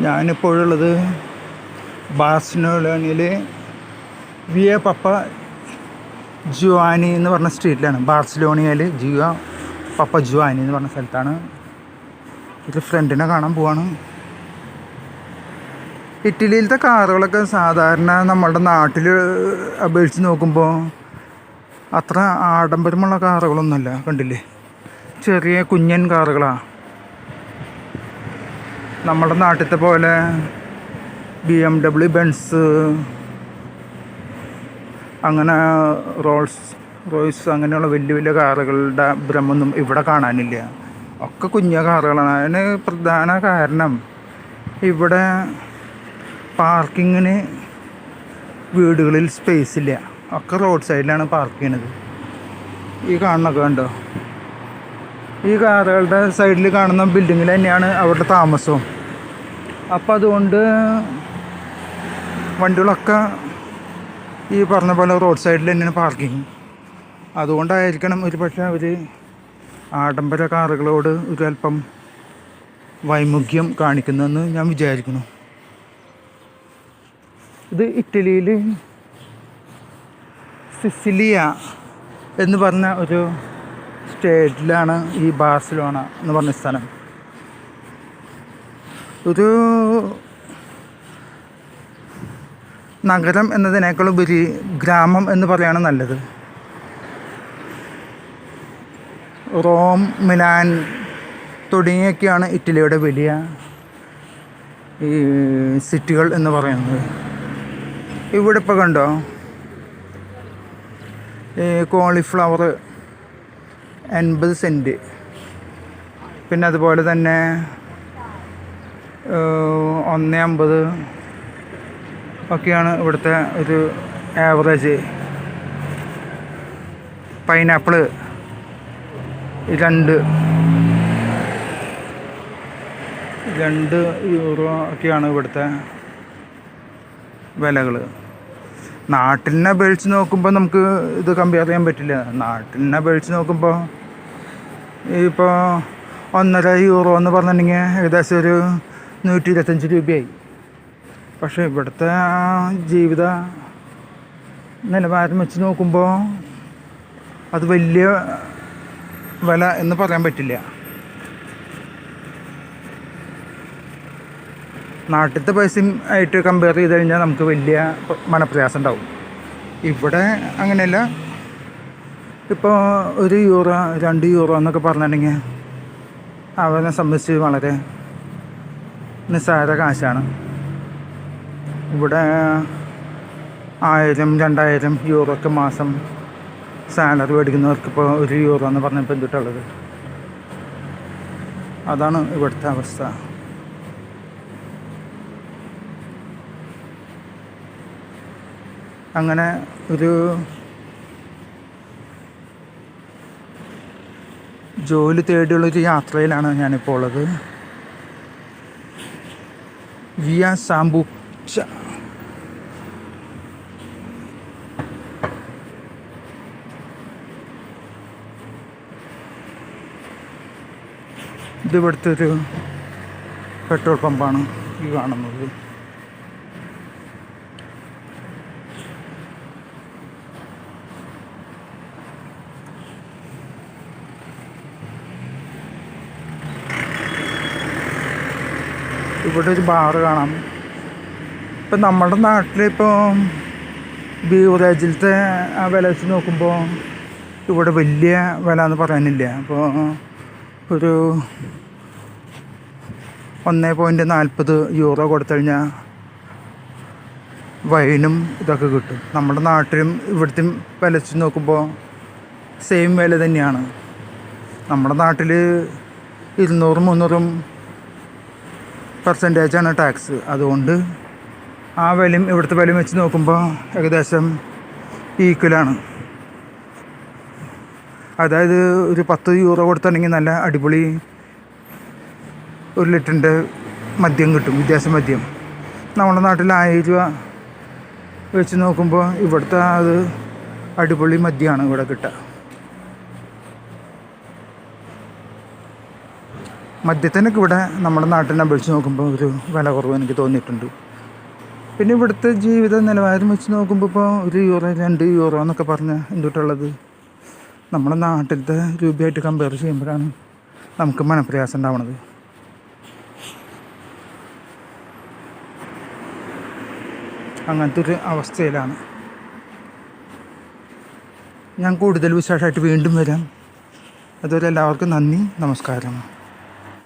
ഞാനിപ്പോഴുള്ളത് ബാർസിലോണയിലെ via പപ്പ Juani എന്ന് പറഞ്ഞ സ്ട്രീറ്റിലാണ്. ബാർസിലോണിയയിൽ പപ്പ Juani എന്ന് പറഞ്ഞ സ്ഥലത്താണ്. ഒരു ഫ്രണ്ടിനെ കാണാൻ പോവാണ്. ഇറ്റലിയിലത്തെ കാറുകളൊക്കെ സാധാരണ നമ്മളുടെ നാട്ടിൽ അപേക്ഷിച്ച് നോക്കുമ്പോൾ അത്ര ആഡംബരമുള്ള കാറുകളൊന്നുമല്ല. കണ്ടില്ലേ, ചെറിയ കുഞ്ഞൻ കാറുകളാണ്. നമ്മുടെ നാട്ടിലത്തെ പോലെ BMW, ബെൻസ്, അങ്ങനെ റോയ്സ് അങ്ങനെയുള്ള വലിയ വലിയ കാറുകളുടെ ഭ്രമൊന്നും ഇവിടെ കാണാനില്ല. ഒക്കെ കുഞ്ഞ കാറുകളാണ്. അതിന് പ്രധാന കാരണം ഇവിടെ പാർക്കിങ്ങിന് വീടുകളിൽ സ്പേസ് ഇല്ല. ഒക്കെ റോഡ് സൈഡിലാണ് പാർക്ക് ചെയ്യണത്. ഈ കാണുന്നൊക്കെ കണ്ടോ, ഈ കാറുകളുടെ സൈഡിൽ കാണുന്ന ബിൽഡിങ്ങിൽ തന്നെയാണ് അവരുടെ താമസവും. അപ്പം അതുകൊണ്ട് വണ്ടികളൊക്കെ ഈ പറഞ്ഞ പോലെ റോഡ് സൈഡിൽ തന്നെയാണ് പാർക്കിങ്. അതുകൊണ്ടായിരിക്കണം ഒരു പക്ഷേ അവർ ആഡംബര കാറുകളോട് ഒരു അല്പം വൈമുഖ്യം കാണിക്കുന്നതെന്ന് ഞാൻ വിചാരിക്കുന്നു. ഇത് ഇറ്റലിയിൽ സിസിലിയ എന്ന് പറഞ്ഞ ഒരു സ്റ്റേറ്റിലാണ് ഈ ബാർസിലോണ എന്ന് പറഞ്ഞ സ്ഥലം. ഒരു നഗരം എന്നതിനേക്കാളുപരി ഗ്രാമം എന്ന് പറയുകയാണ് നല്ലത്. റോം, മിലാൻ തുടങ്ങിയൊക്കെയാണ് ഇറ്റലിയുടെ വലിയ ഈ സിറ്റികൾ എന്ന് പറയുന്നത്. ഇവിടെ ഇപ്പോൾ കണ്ടോ, ഈ കോളിഫ്ലവർ 80 സെൻറ്റ്, പിന്നെ അതുപോലെ തന്നെ 1.50 ഒക്കെയാണ് ഇവിടുത്തെ ഒരു ആവറേജ്. പൈനാപ്പിള് 2 യൂറോ ഒക്കെയാണ് ഇവിടുത്തെ വിലകൾ. നാട്ടിലിനെ അപേക്ഷിച്ച് നോക്കുമ്പോൾ നമുക്ക് ഇത് കമ്പയർ ചെയ്യാൻ പറ്റില്ല. നാട്ടിലിനെ അപേക്ഷിച്ച് നോക്കുമ്പോൾ ഇപ്പോൾ 1.5 യൂറോ എന്ന് പറഞ്ഞിട്ടുണ്ടെങ്കിൽ ഏകദേശം ഒരു 125 രൂപയായി. പക്ഷേ ഇവിടുത്തെ ജീവിത നിലവാരം വെച്ച് നോക്കുമ്പോൾ അത് വലിയ വില എന്ന് പറയാൻ പറ്റില്ല. നാട്ടിലത്തെ പൈസയും ആയിട്ട് കമ്പയർ ചെയ്ത് കഴിഞ്ഞാൽ നമുക്ക് വലിയ മനപ്രയാസം ഉണ്ടാവും. ഇവിടെ അങ്ങനെയല്ല. ഇപ്പോൾ 1 യൂറോ 2 യൂറോ എന്നൊക്കെ പറഞ്ഞിട്ടുണ്ടെങ്കിൽ അവരെ സംബന്ധിച്ച് വളരെ നിസ്സാര കാശാണ്. ഇവിടെ 1000-2000 യൂറോ ഒക്കെ മാസം സാലറി മേടിക്കുന്നവർക്ക് ഇപ്പോൾ 1 യൂറോ എന്ന് പറഞ്ഞപ്പോൾ എന്തിട്ടുള്ളത്. അതാണ് ഇവിടുത്തെ അവസ്ഥ. അങ്ങനെ ഒരു ജോലി തേടിയുള്ളൊരു യാത്രയിലാണ് ഞാനിപ്പോൾ ഉള്ളത്. വിയ സാംബുച്ച. ഇത് ഇവിടുത്തെ ഒരു പെട്രോൾ പമ്പാണ് ഈ കാണുന്നത്. ഇവിടെ ഒരു ബാറ് കാണാം. ഇപ്പം നമ്മുടെ നാട്ടിലിപ്പോൾ ബീവറേജിലത്തെ ആ വില വെച്ച് നോക്കുമ്പോൾ ഇവിടെ വലിയ വില എന്ന് പറയാനില്ല. അപ്പോൾ ഒരു 1.40 യൂറോ കൊടുത്തു കഴിഞ്ഞാൽ വൈനും ഇതൊക്കെ കിട്ടും. നമ്മുടെ നാട്ടിലും ഇവിടുത്തെ വില വെച്ച് നോക്കുമ്പോൾ സെയിം വില തന്നെയാണ്. നമ്മുടെ നാട്ടിൽ 200-300% ടാക്സ്. അതുകൊണ്ട് ആ വിലയും ഇവിടുത്തെ വിലയും വെച്ച് നോക്കുമ്പോൾ ഏകദേശം ഈക്വലാണ്. അതായത് ഒരു 10 യൂറോ കൊടുത്തിട്ടുണ്ടെങ്കിൽ നല്ല അടിപൊളി 1 ലിറ്ററിൻ്റെ മദ്യം കിട്ടും, വിദേശ മദ്യം. നമ്മുടെ നാട്ടിൽ 1000 രൂപ വെച്ച് നോക്കുമ്പോൾ ഇവിടുത്തെ അത് അടിപൊളി മദ്യമാണ് ഇവിടെ കിട്ടുക. മദ്യത്തിനൊക്കെ ഇവിടെ നമ്മുടെ നാട്ടിനെ അപേക്ഷിച്ച് നോക്കുമ്പോൾ ഒരു വില കുറവ് എനിക്ക് തോന്നിയിട്ടുണ്ട്. പിന്നെ ഇവിടുത്തെ ജീവിത നിലവാരം വെച്ച് നോക്കുമ്പോൾ ഇപ്പോൾ €1 €2 എന്നൊക്കെ പറഞ്ഞ് എന്തുട്ടുള്ളത് നമ്മുടെ നാട്ടിലത്തെ രൂപയായിട്ട് കമ്പയർ ചെയ്യുമ്പോഴാണ് നമുക്ക് മനപ്രയാസം ഉണ്ടാവണത്. അങ്ങനത്തെ ഒരു അവസ്ഥയിലാണ്. ഞാൻ കൂടുതൽ വിശേഷമായിട്ട് വീണ്ടും വരാം. അതുവരെ എല്ലാവർക്കും നന്ദി, നമസ്കാരം.